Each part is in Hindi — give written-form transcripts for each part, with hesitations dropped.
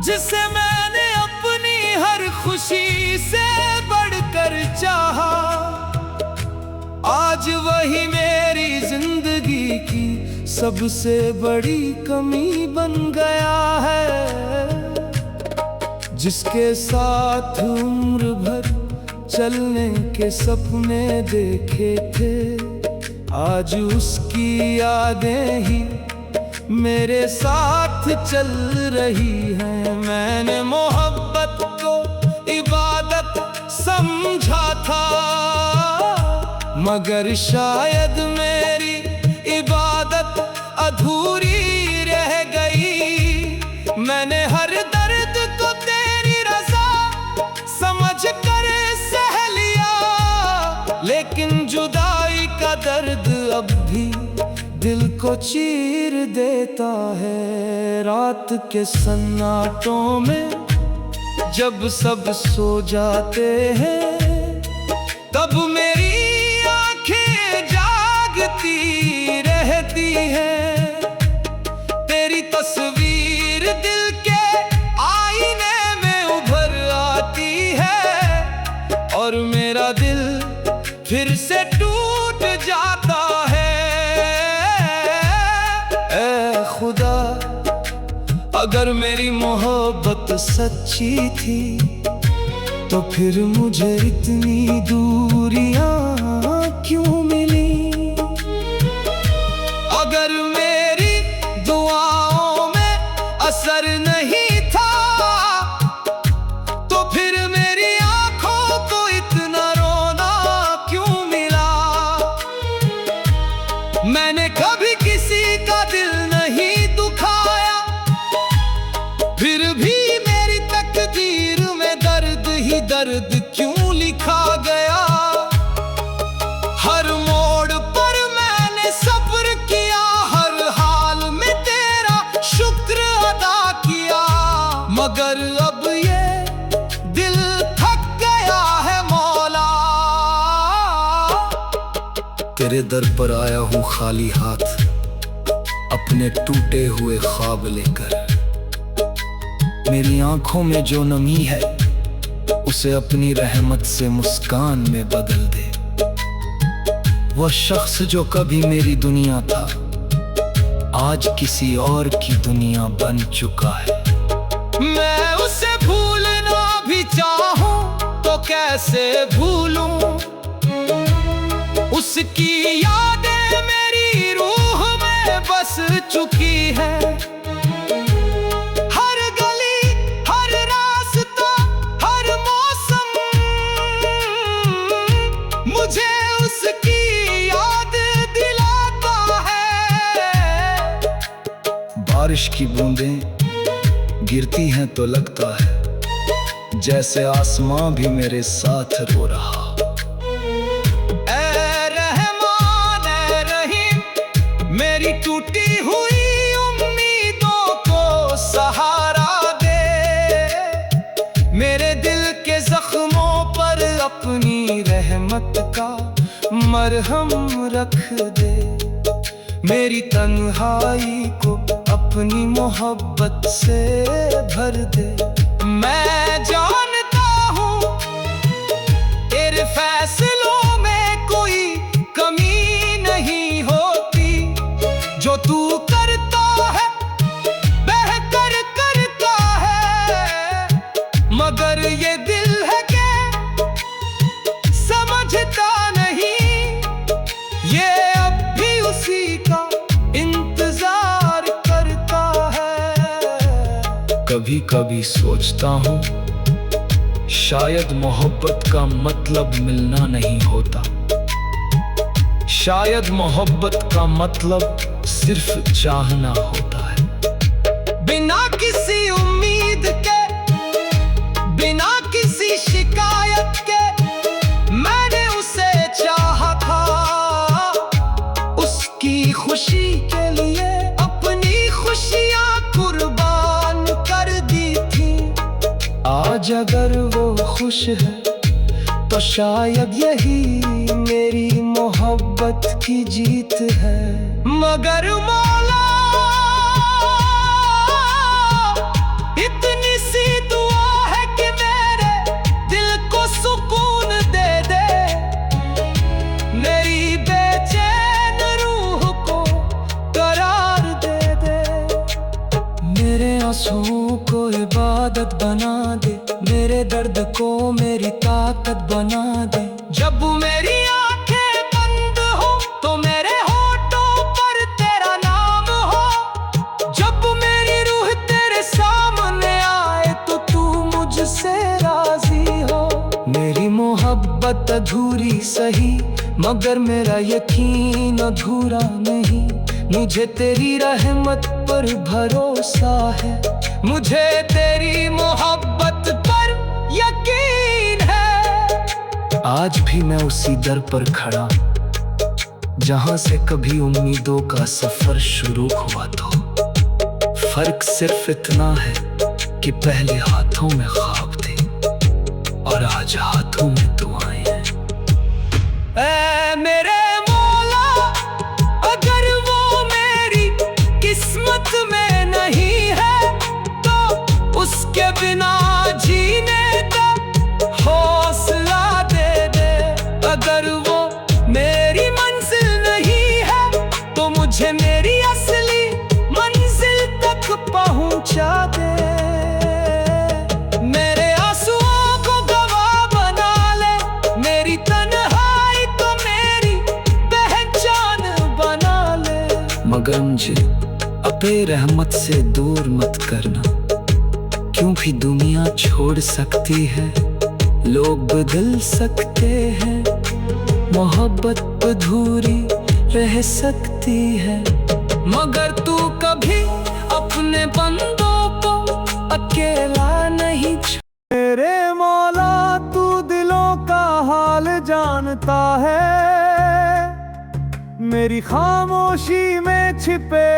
जिसे मैंने अपनी हर खुशी से बढ़कर चाहा, आज वही मेरी जिंदगी की सबसे बड़ी कमी बन गया है। जिसके साथ उम्र भर चलने के सपने देखे थे, आज उसकी यादें ही मेरे साथ चल रही हैं। मैंने मोहब्बत को इबादत समझा था, मगर शायद मेरी इबादत अधूरी रह गई। मैंने हर दर्द को तेरी रज़ा समझ कर सह लिया, लेकिन जुदाई का दर्द अब भी दिल को चीर देता है। रात के सन्नाटों में जब सब सो जाते हैं, तब मेरी आंखें जागती रहती हैं। तेरी तस्वीर दिल के आईने में उभर आती है, और मेरा दिल फिर से टूट जाता है। ऐ खुदा, अगर मेरी मोहब्बत सच्ची थी, तो फिर मुझे इतनी दूरियां क्यों मिली? अगर मेरी दुआओं में असर नहीं था, तो फिर मेरी आंखों को इतना रोना क्यों मिला? मैंने कभी किसी का दिल नहीं दुखाया, फिर भी मेरी तकदीर में दर्द ही दर्द क्यों लिखा गया? हर मोड़ पर मैंने सब्र किया, हर हाल में तेरा शुक्र अदा किया, मगर अब ये दिल थक गया है मौला। तेरे दर पर आया हूँ खाली हाथ, अपने टूटे हुए ख्वाब लेकर। मेरी आंखों में जो नमी है, उसे अपनी रहमत से मुस्कान में बदल दे। वह शख्स जो कभी मेरी दुनिया था, आज किसी और की दुनिया बन चुका है। मैं उसे भूलना भी चाहूं तो कैसे भूलूं? उसकी यादें मेरी रूह में बस चुकी है। मुझे उसकी याद दिलाता है। बारिश की बूंदें गिरती हैं तो लगता है जैसे आसमां भी मेरे साथ रो रहा। ऐ रहमान ऐ रहीम, मेरी टूटी हुई उम्मीदों को सहारा दे। मेरे दिल के जख्मों पर अपनी रहमत का मरहम रख दे। मेरी तन्हाई को अपनी मोहब्बत से भर दे। मैं जानता हूँ तेरे फैसलों में कोई कमी नहीं होती। जो तू करता है बेहतर करता है, मगर ये दिल है कि समझता नहीं। ये अब भी उसी का इंतजार करता है। कभी कभी सोचता हूँ शायद मोहब्बत का मतलब मिलना नहीं होता। शायद मोहब्बत का मतलब सिर्फ चाहना होता है। बिना किसी उम्मीद के, बिना किसी शिकायत के मैंने उसे चाहा था। उसकी खुशी के लिए अपनी खुशियां कुर्बान कर दी थी। आज अगर वो खुश है तो शायद यही मेरी मोहब्बत की जीत है। मगर मौला, इतनी आंसुओं को इबादत बना दे, मेरे दर्द को मेरी ताकत बना दे। जब मेरी आंखें बंद हो तो मेरे होठों पर तेरा नाम हो। जब मेरी रूह तेरे सामने आए तो तू मुझसे राजी हो। मेरी मोहब्बत अधूरी सही, मगर मेरा यकीन अधूरा नहीं। मुझे तेरी रहमत पर भरोसा है, मुझे तेरी मोहब्बत पर यकीन है। आज भी मैं उसी दर पर खड़ा जहां से कभी उम्मीदों का सफर शुरू हुआ। तो फर्क सिर्फ इतना है कि पहले हाथों में ख्वाब थे और आज हाथों में दुआएं हैं। ऐ मेरे मौला, अगर वो मेरी किस्मत में नहीं है तो उसके बिना जीने का हौसला दे दे। अगर वो मेरी मंजिल नहीं है तो मुझे मेरी असली मंजिल तक पहुंचा दे। मेरे आंसुओं को गवाह बना ले, मेरी तन्हाई तो मेरी पहचान बना ले। मगर मुझे अपने रहमत से दूर मत करना, क्योंकि दुनिया छोड़ सकती है, लोग बदल सकते हैं, मोहब्बत अधूरी रह सकती है। मगर तू कभी अपने बंदों को अकेला नहीं छोड़। मेरे मौला तू दिलों का हाल जानता है, मेरी खामोशी में छिपे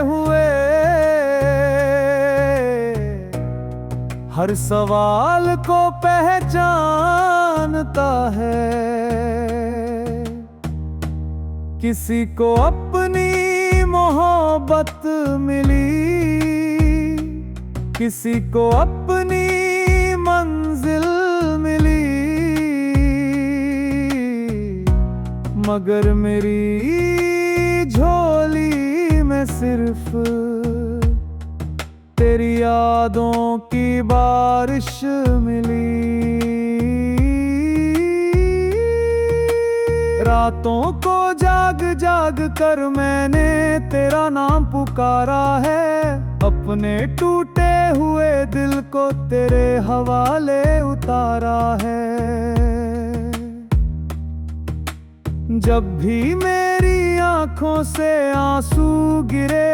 हुए हर सवाल को पहचानता है। किसी को अपनी मोहब्बत मिली, किसी को अपनी मंजिल मिली, मगर मेरी झोली में सिर्फ तेरी यादों की बारिश मिली। रातों को जाग जाग कर मैंने तेरा नाम पुकारा है, अपने टूटे हुए दिल को तेरे हवाले उतारा है। जब भी मेरी आंखों से आंसू गिरे,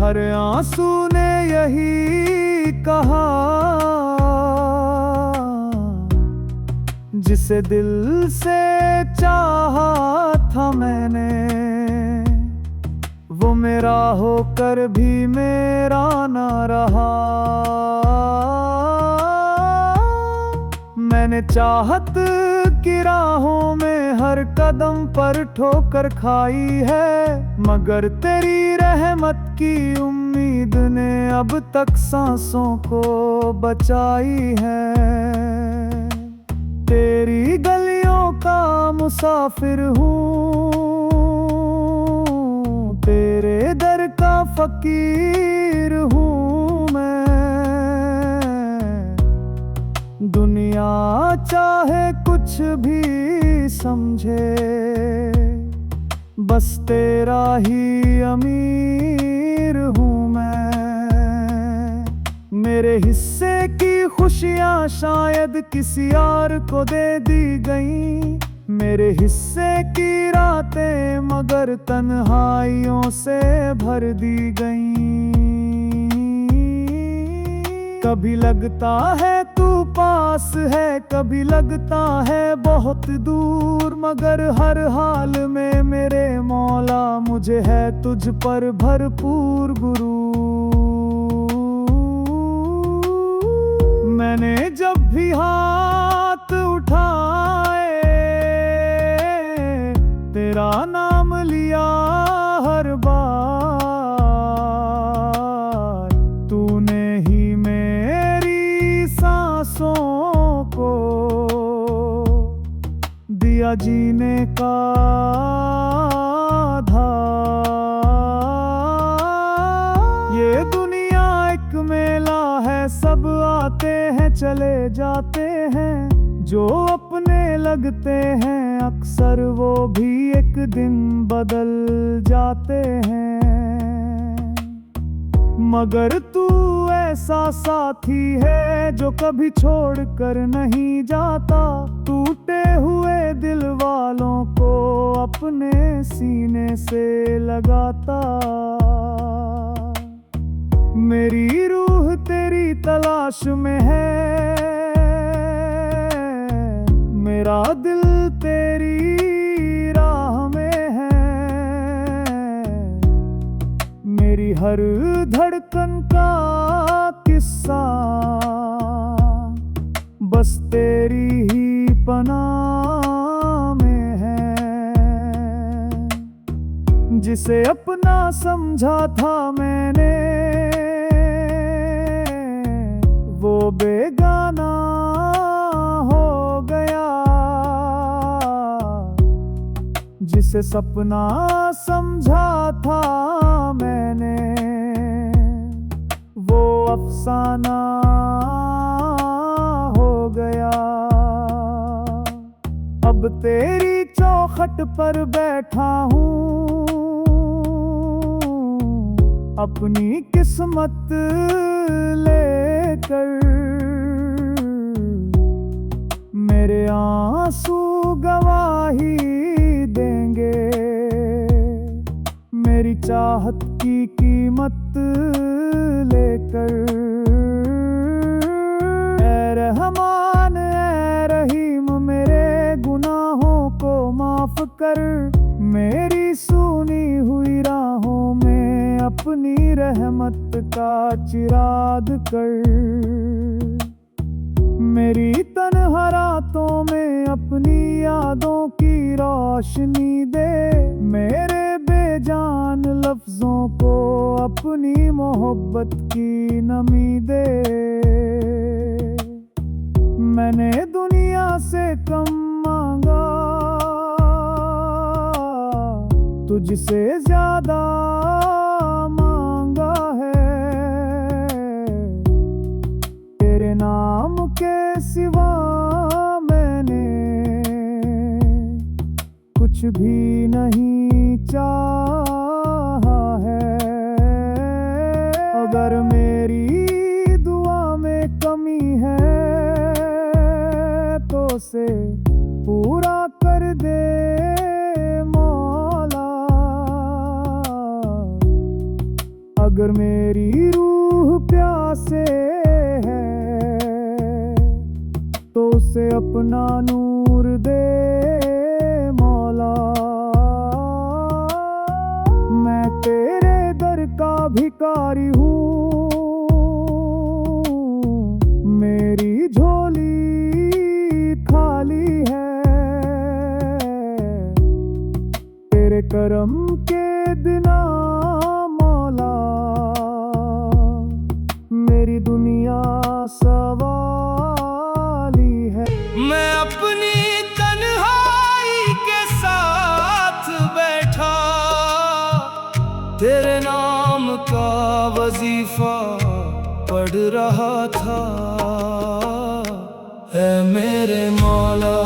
हर आंसू ने यही कहा, जिसे दिल से चाहा था मैंने, वो मेरा होकर भी मेरा ना रहा। मैंने चाहत की राहों में हर कदम पर ठोकर खाई है, मगर तेरी रहमत की उम्मीद ने अब तक सांसों को बचाई है। तेरी गलियों का मुसाफिर हूँ, तेरे दर का फकीर हूँ मैं। दुनिया चाहे कुछ भी समझे, बस तेरा ही अमीर हूँ मैं। मेरे हिस्से की खुशियाँ शायद किसी और को दे दी गई, मेरे हिस्से की रातें मगर तन्हाइयों से भर दी गई। कभी लगता है तू पास है, कभी लगता है बहुत दूर, मगर हर हाल में मेरे मौला मुझे है तुझ पर भरपूर गुरूर। मैंने जब भी हाथ उठाए तेरा नाम लिया हर बार, तूने ही मेरी सांसों को दिया जीने का आधार। ये एक मेला है, सब आते हैं चले जाते हैं। जो अपने लगते हैं अक्सर वो भी एक दिन बदल जाते हैं। मगर तू ऐसा साथी है जो कभी छोड़ कर नहीं जाता, टूटे हुए दिल वालों को अपने सीने से लगाता। मेरी रूह तेरी तलाश में है, मेरा दिल तेरी राह में है। मेरी हर धड़कन का किस्सा बस तेरी ही पनाह में है। जिसे अपना समझा था मैंने वो बेगाना हो गया। जिसे सपना समझा था मैंने वो अफसाना हो गया। अब तेरी चौखट पर बैठा हूँ, अपनी किस्मत लेकर। मेरे आंसू गवाही देंगे मेरी चाहत की कीमत लेकर। ऐ रहमान ऐ रहीम मेरे गुनाहों को माफ कर। मेरी सुनी हुई राहों में अपनी रहमत का चिराग कर। मेरी तन्हा रातों में अपनी यादों की रोशनी दे। मेरे बेजान लफ्जों को अपनी मोहब्बत की नमी दे। मैंने दुनिया से कम मांगा, तुझसे ज्यादा मांगा है। तेरे नाम के सिवा मैंने कुछ भी नहीं चाहा है। अगर मेरी दुआ में कमी है तो उसे पूरा कर दे मौला। अगर मेरी रूह प्यासे है तो उसे अपना नूर दे मौला। मैं तेरे दर का भिखारी हूँ, मेरी झोली खाली है। तेरे करम के बिना मौला मेरी दुनिया सवाली है। मैं अपनी तन्हाई के साथ बैठा, तेरे नाम का वजीफा पढ़ रहा था। ऐ मेरे मौला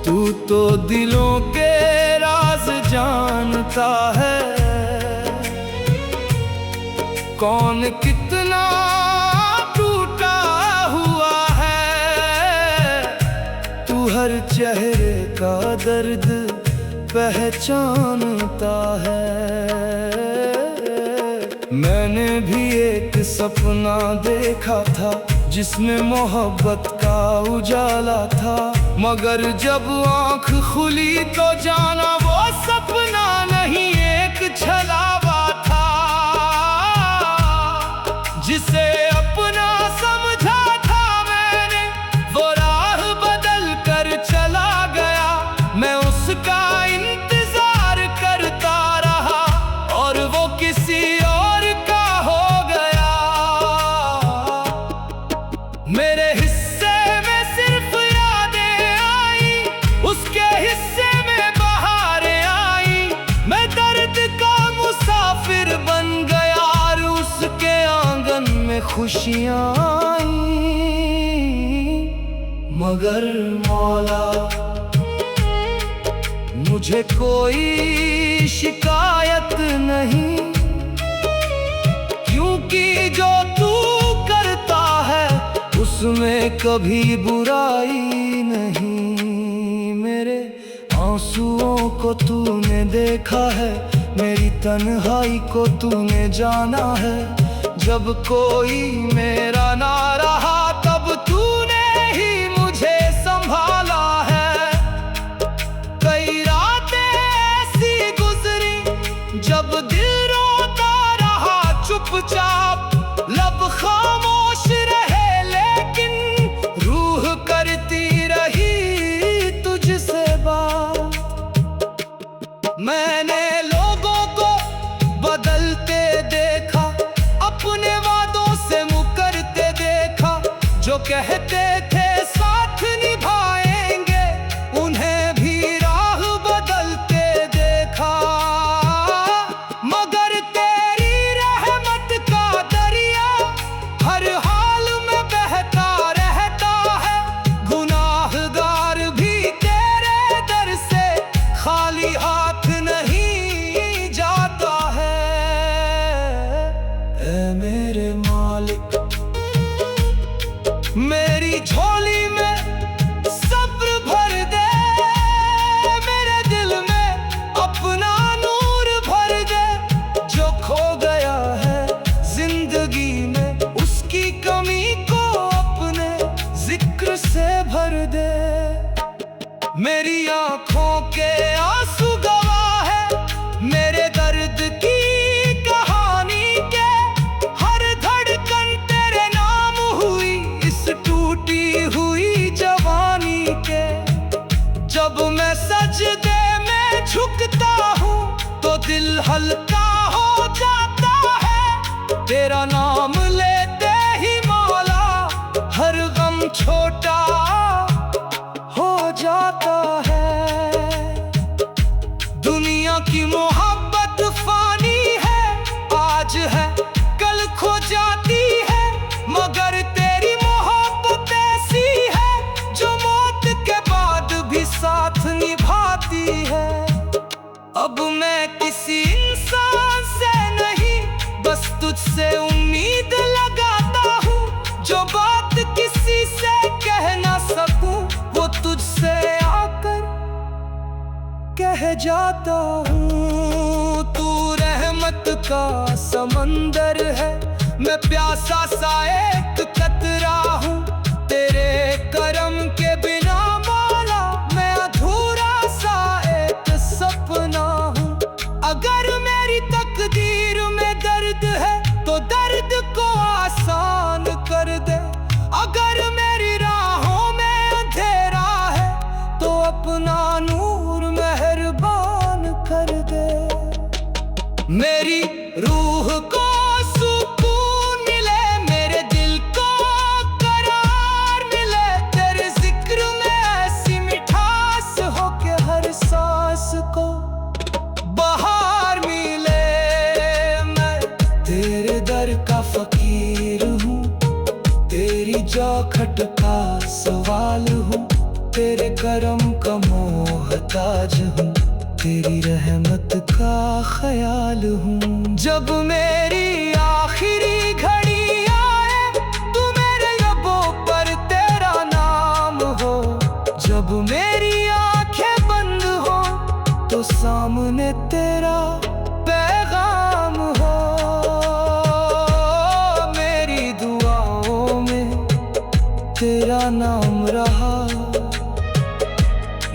तू तो दिलों के राज जानता है। कौन कितना टूटा हुआ है, तू हर चेहरे का दर्द पहचानता है। मैंने भी एक सपना देखा था जिसमें मोहब्बत का उजाला था। मगर जब आँख खुली तो जाना वो सपना नहीं एक छलावा था। जिसे अपना समझा था मैंने वो राह बदल कर चला गया। मैं उसका इंतजार करता रहा और वो किसी और का हो गया। मेरे हिस्से में सिर्फ यादें आई, उसके हिस्से में बहारें आई। मैं दर्द का मुसाफिर बन गया और उसके में खुशियां आई, मगर मौला मुझे कोई शिकायत नहीं, क्योंकि जो तू करता है उसमें कभी बुराई नहीं। मेरे आंसुओं को तूने देखा है, मेरी तन्हाई को तूने जाना है। जब कोई मेरा ना रहा तब तूने ही मुझे संभाला है। कई रातें ऐसी गुजरी जब दिल रोता रहा चुपचाप, लब खामोश रहे लेकिन रूह करती रही तुझसे बात। मैंने लोगों को बदलते देखा, अपने वादों से मुकरते देखा। जो कहते थे साथ निभाएंगे, उन्हें भी राह बदलते देखा। मगर तेरी रहमत का दरिया हर हाल में बहता रहता है। गुनाहगार भी तेरे दर से खाली हाथ नहीं जाता है। ऐ मेरे मालिक, मेरी झोली में सब्र भर दे, मेरे दिल में अपना नूर भर दे। जो खो गया है जिंदगी में, उसकी कमी को अपने जिक्र से भर दे। मेरी आंखों के आंसू गवाह है मेरे दर्द की कहानी के। हर धड़कन तेरे नाम हुई इस टूटी हुई जवानी के। जब मैं सजदे में झुकता हूँ तो दिल हल्का हो जाता है। तेरा नाम लेते ही मौला हर गम छोटा हो जाता है। दुनिया की मोहब्बत फानी है, आज है कल खो जाती है। मगर तेरी मोहब्बत ऐसी है जो मौत के बाद भी साथ निभाती है। अब मैं किसी इंसान से नहीं, बस तुझसे उम्मीद लगाता हूँ। जो बात किसी से कह ना सकूं, वो तुझसे आकर कह जाता हूँ। तू रहमत का समंदर है, मैं प्यासा सा एक कतरा हूँ। तेरे करम के बिना मौला मैं अधूरा सा एक सपना हूँ। अगर मेरी तकदीर में दर्द है तो दर्द को आसान कर दे। अगर मेरी राहों में अंधेरा है तो अपना नूर मेहरबान कर दे। मेरी रूह को सुकून मिले, मेरे दिल को करार मिले। तेरे जिक्र में ऐसी मिठास हो के हर सांस को बहार मिले। मैं तेरे दर का फकीर हूँ, तेरी चौखट का सवाल हूँ। तेरे करम का मोहताज हूँ, तेरी रहमत का ख्याल हूँ। जब मेरी आखिरी घड़ी आए तू मेरे लबों पर तेरा नाम हो। जब मेरी आंखें बंद हो तो सामने तेरा पैगाम हो। मेरी दुआओं में तेरा नाम रहा,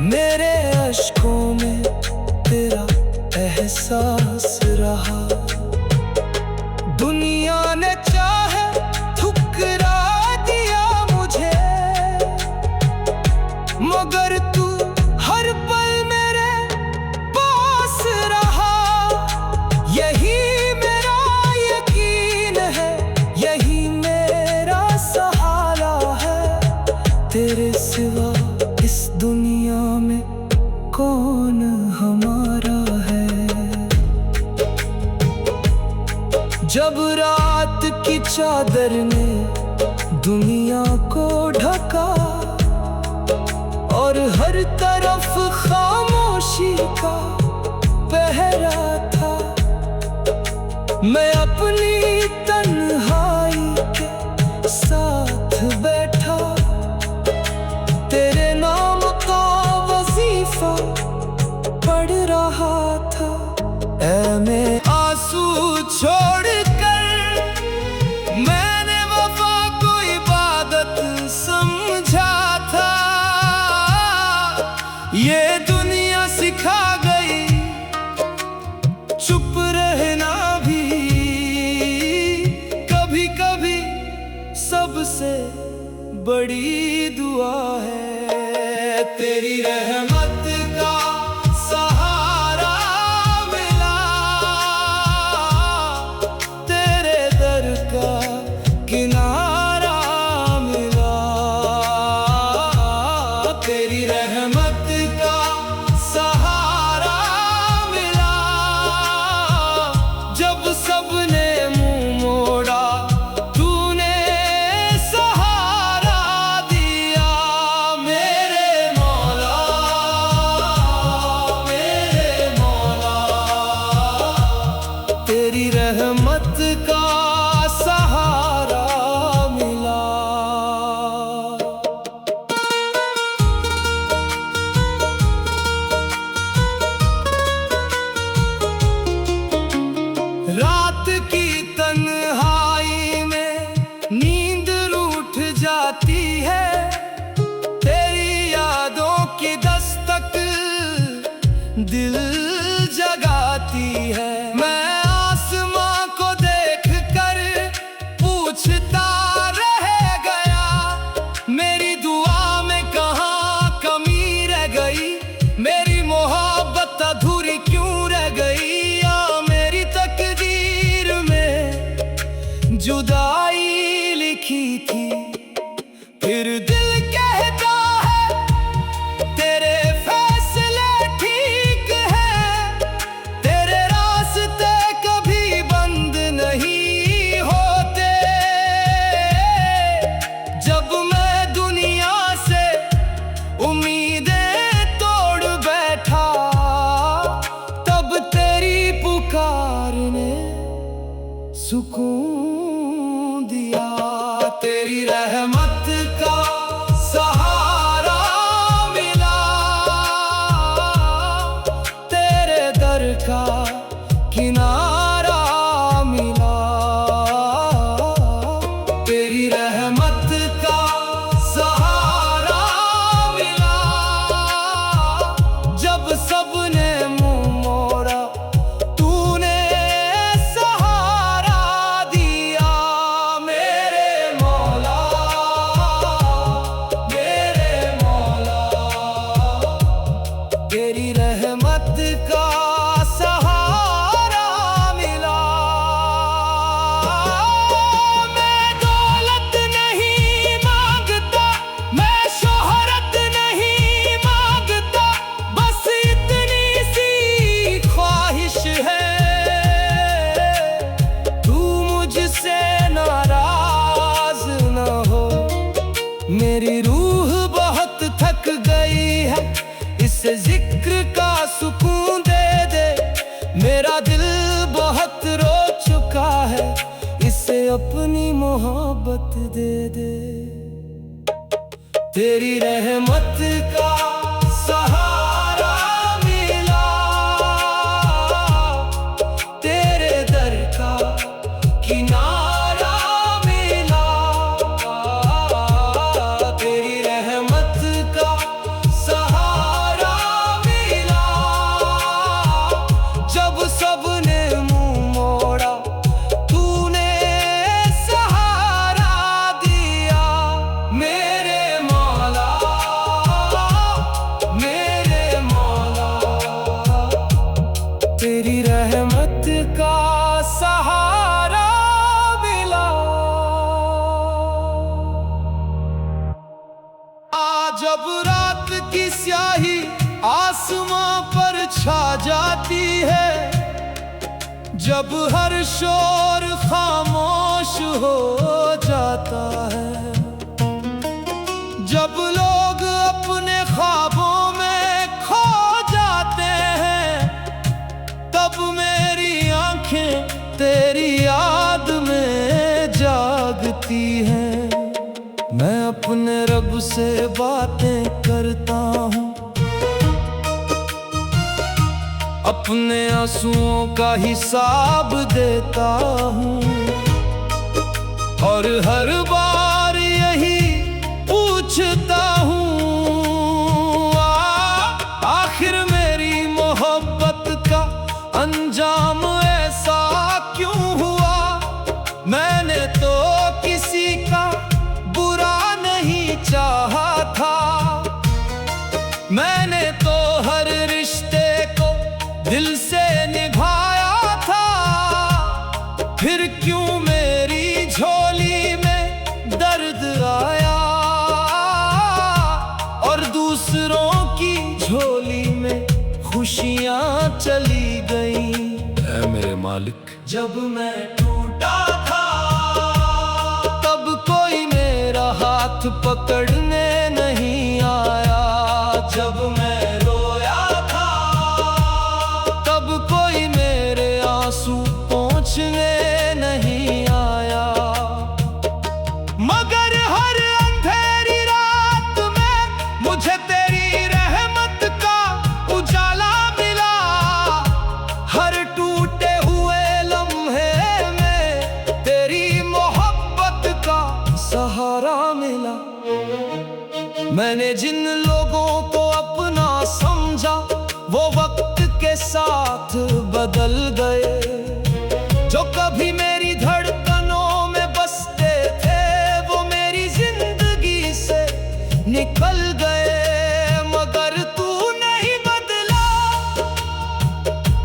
मेरे अश्कों में तेरा एहसास रहा। दुनिया ने चाहे ठुकरा दिया मुझे, मगर तू हर पल मेरे पास रहा। यही मेरा यकीन है, यही मेरा सहारा है। तेरे रात की चादर ने दुनिया को ढका और हर तरफ खामोशी का पहरा था। मैं अपनी तन्हाई के साथ बैठा, तेरे नाम का वजीफा पढ़ रहा था। ऐ मैं आंसू छोड़कर मैंने वफा को इबादत समझा था। ये दुनिया सिखा गई चुप रहना भी कभी कभी सबसे बड़ी दुआ है। तेरी रहमत का सहारा मिला, तेरे दर का किनारा मिला। तेरी रहमत का सहारा मिला, जब सबने मुंह मोड़ा तूने सहारा दिया। मेरे मौला, मेरे मौला, तेरी रहमत का सहारा मिला। रात की तन्हाई में नींद रूठ जाती है, तेरी यादों की दस्तक दिल जगाती है। मैं आसमां को देख कर पूछता रह गया, मेरी दुआ में कहाँ कमी रह गई, मेरी मोहब्बत अधूरी क्यों रह गई। या मेरी तकदीर में जुदाई लिखी थी, फिर दिल कहता है तेरे फैसले ठीक है। तेरे रास्ते कभी बंद नहीं होते। जब मैं दुनिया से उम्मीदें तोड़ बैठा, तब तेरी पुकार ने सुकून दिया। तेरी रहमत का सहारा मिला, तेरे दर का किनारा मिला। तेरी रहमत का सहारा मिला, जब सबने मुंह मोड़ा तूने सहारा दिया। मेरे मौला, मेरे मौला, तेरी रहमत का सहारा मिला। मैं दौलत नहीं मांगता, मैं शोहरत नहीं मांगता, बस इतनी सी ख्वाहिश है, तू मुझसे नाराज न हो। मेरी रूह बहुत थक गई है, इसे जिक्र का सुकून दे दे। मेरा दिल बहुत रो चुका है, इसे अपनी मोहब्बत दे दे। तेरी रहमत का सहारा मिला, तेरे दर का किनारा मिला। तेरी रहमत का सहारा मिला, जब सबने मुंह मोड़ा तूने सहारा दिया। मेरे मौला, मेरे मौला, तेरी रहमत का सहारा मिला। जब रात की स्याही आसमां पर छा जाती है, जब हर शोर खामोश हो जाता है। जब लोग अपने ख्वाबों में खो जाते हैं, तब मेरी आंखें तेरी याद में जागती हैं। मैं अपने रब से बातें करता हूँ, अपने आंसुओं का हिसाब देता हूँ, और हर बार यही पूछता हूँ, आखिर मेरी मोहब्बत का अंजाम ऐसा क्यों हुआ। मैंने तो किसी का बुरा नहीं चाहा था, मैंने तो हर रिश्ते को दिल से निभाया था। फिर क्यों मेरी झोली में दर्द आया, और दूसरों की झोली में खुशियां चली गईं। ऐ मेरे मालिक, जब मैं टूटा था तब कोई मेरा हाथ पकड़ने नहीं आया। जब मैं रोया था तब कोई मेरे आंसू पोंछने नहीं आया। मगर हर अंधेरी रात में मुझे तेरी रहमत का उजाला मिला। हर टूटे हुए लम्हे में तेरी मोहब्बत का सहारा मिला। मैंने जिन लोगों को अपना समझा, वो वक्त के साथ बदल गए। जो कभी मेरी धड़कनों में बसते थे, वो मेरी जिंदगी से निकल गए। मगर तू नहीं बदला,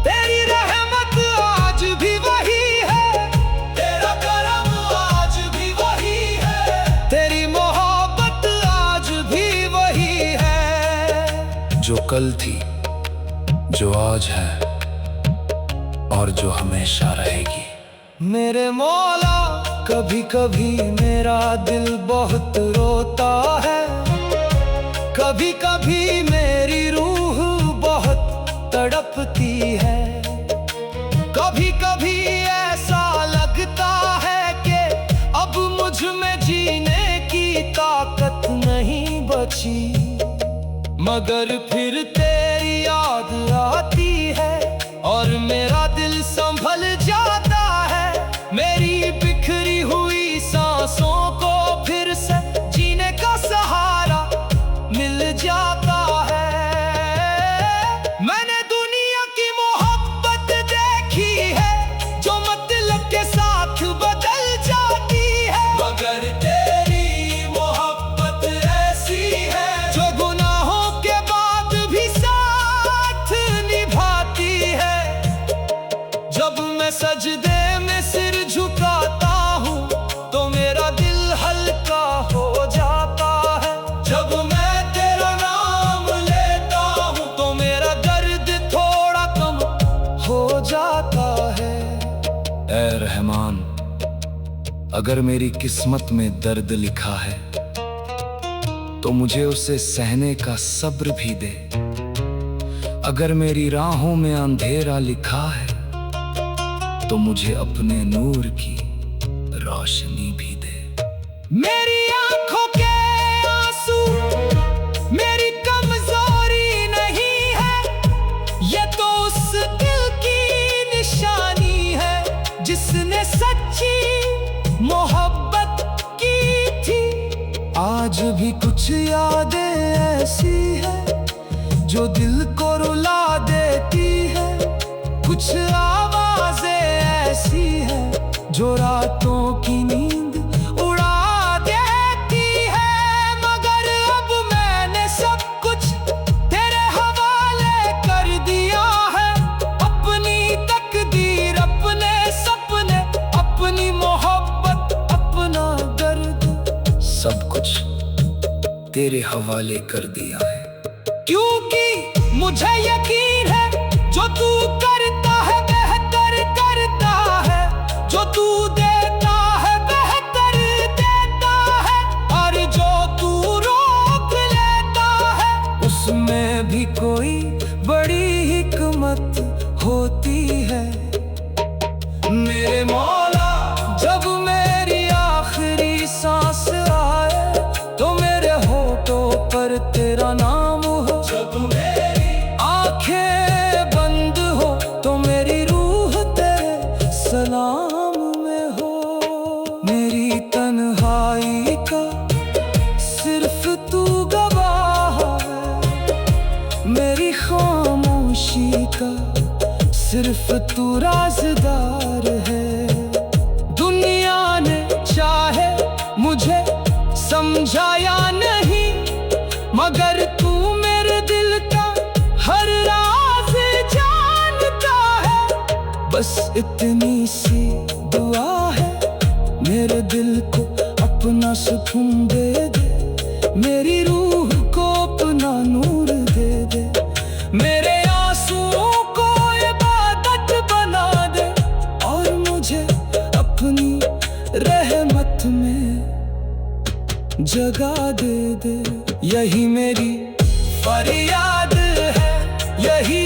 तेरी रहमत आज भी वही है, तेरा करम आज भी वही है, तेरी मोहब्बत आज भी वही है। जो कल थी, जो आज है, और जो हमेशा रहेगी। मेरे मौला, कभी कभी मेरा दिल बहुत रोता है, कभी कभी मेरी रूह बहुत तड़पती है। कभी कभी ऐसा लगता है कि अब मुझ में जीने की ताकत नहीं बची। मगर फिर तेरी याद आती है और मेरा दिल संभल जाता है। मेरी बिखरी हुई सांसों को फिर से जीने का सहारा मिल जाता है। मैंने दुनिया की मोहब्बत देखी है, जो मतलब के साथ बदल जाती है। मगर तेरी मोहब्बत ऐसी है, जो गुनाहों के बाद भी साथ निभाती है। जब मैं सजदे में सिर झुकाता हूँ, तो मेरा दिल हल्का हो जाता है। जब मैं तेरा नाम लेता हूँ, तो मेरा दर्द थोड़ा कम हो जाता है। ऐ रहमान, अगर मेरी किस्मत में दर्द लिखा है, तो मुझे उसे सहने का सब्र भी दे। अगर मेरी राहों में अंधेरा लिखा है, तो मुझे अपने नूर की रोशनी भी दे। मेरी आंखों के आंसू मेरी कमजोरी नहीं है, ये तो उस दिल की निशानी है जिसने सच्ची मोहब्बत की थी। आज भी कुछ यादें ऐसी हैं जो दिल को रुला देती है। कुछ आवाजें ऐसी हैं जो रातों की नींद उड़ा देती है। मगर अब मैंने सब कुछ तेरे हवाले कर दिया है। अपनी तकदीर, अपने सपने, अपनी मोहब्बत, अपना दर्द, सब कुछ तेरे हवाले कर दिया है। क्योंकि मुझे यकीन है, जो तू करता है बेहतर करता है, जो तू देता है तन्हाई का सिर्फ तू गवाह है, मेरी खामोशी का सिर्फ तू राज़दार है। दुनिया ने चाहे मुझे समझाया नहीं, मगर तू मेरे दिल का हर राज जानता है। बस इतनी सी दुआ है, मेरे दिल को अपना सुकून दे दे, मेरी रूह को अपना नूर दे दे, मेरे आंसुओं को इबादत बना दे, और मुझे अपनी रहमत में जगा दे दे। यही मेरी फरियाद है, यही